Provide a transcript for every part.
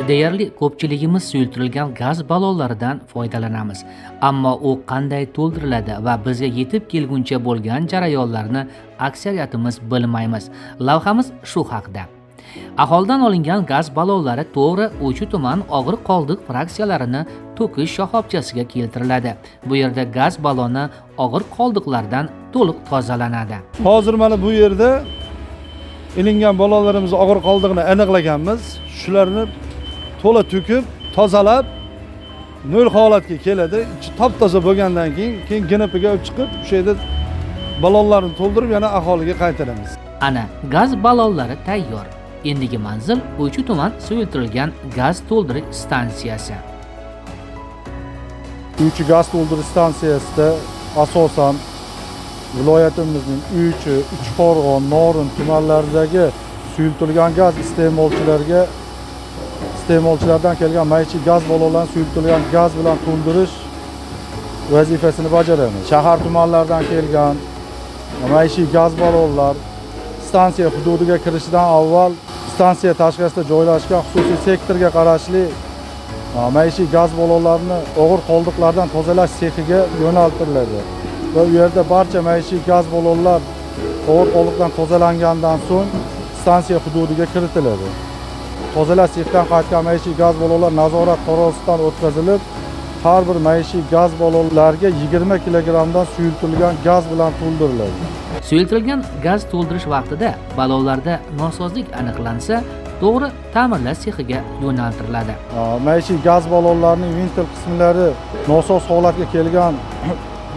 Deyarli ko'pchiligimiz suyultirilgan gaz ballonlaridan foydalanamiz. Ammo u qanday to'ldiriladi va bizga yetib kelguncha bo'lgan jarayonlarni aksariyatimiz bilmaymiz. Lavhamiz shu haqda. Aholidan olingan gaz ballonlari to'g'ri o'chi tuman og'ir qoldiq fraksiyalarini to'kish shoxobchasiga keltiriladi. Bu yerda gaz balloni og'ir qoldiqlardan to'liq tozalanadi. Hozir mana bu yerda ilingan ballonlarimiz og'ir qoldiqni aniqlaganmiz. Shularni to'la to'kib, tozalab, nol holatga keladi. Ichi top-toza bo'lgandan keyin ginipiga olib chiqib, o'sha yerda ballonlarni to'ldirib yana aholiga qaytaramiz. Ana gaz ballonlari tayyor. Endigi manzil O'ychi tuman suyultirilgan gaz to'ldirish stansiyasi. Uychi gaz to'ldirish stansiyasida asosan viloyatimizning Uychi, Uchqo'rg'on, Norin tumanlaridagi suyultirilgan gaz iste'molchilardan kelgan maishiy gaz ballonlarini suyultirilgan gaz bilan to'ldirish vazifasini bajaramiz. Shahar tumanlaridan kelgan maishiy gaz ballonlar stansiya hududiga kirishidan avval stansiya tashqarisida joylashgan xususiy sektorga qarashli maishiy gaz ballonlarini og'ir qoldiqlardan tozalash sexiga yo'naltiriladi va u yerda barcha maishiy gaz ballonlar og'ir qoldiqdan tozalangandan so'ng stansiya hududiga kiritiladi. Tozalash sexidan qaytgan maishiy gaz ballonlar nazorat tarozisidan o'tkazilib, har bir maishiy gaz ballonlariga 20 kilogrammdan suyultirilgan gaz bilan to'ldiriladi. Suyultirilgan gaz to'ldirish vaqtida ballonlarda nosozlik aniqlansa, to'g'ri ta'mirlash sexiga yo'naltiriladi. Maishiy gaz ballonlarining ventil qismlari nosoz holatga kelgan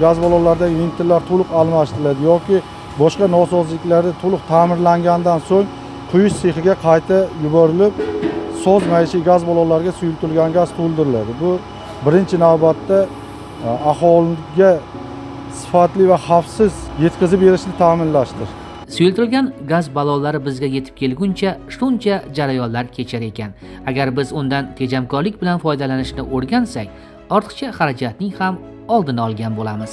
gaz ballonlaridagi ventillar to'liq almashtiriladi yoki boshqa nosozliklari to'liq ta'mirlangandan so'ng quyish sexiga qayta yuborilib, soz maishiy gaz ballonlariga suyultirilgan gaz to'ldiriladi. Bu birinchi navbatda aholiga sifatli va xavfsiz yetkazib berishni ta'minlashdir. Suyultirilgan gaz ballonlari bizga yetib kelguncha shuncha jarayonlar kechar ekan. Agar biz undan tejamkorlik bilan foydalanishni o'rgansak, ortiqcha xarajatning ham oldini olgan bo'lamiz.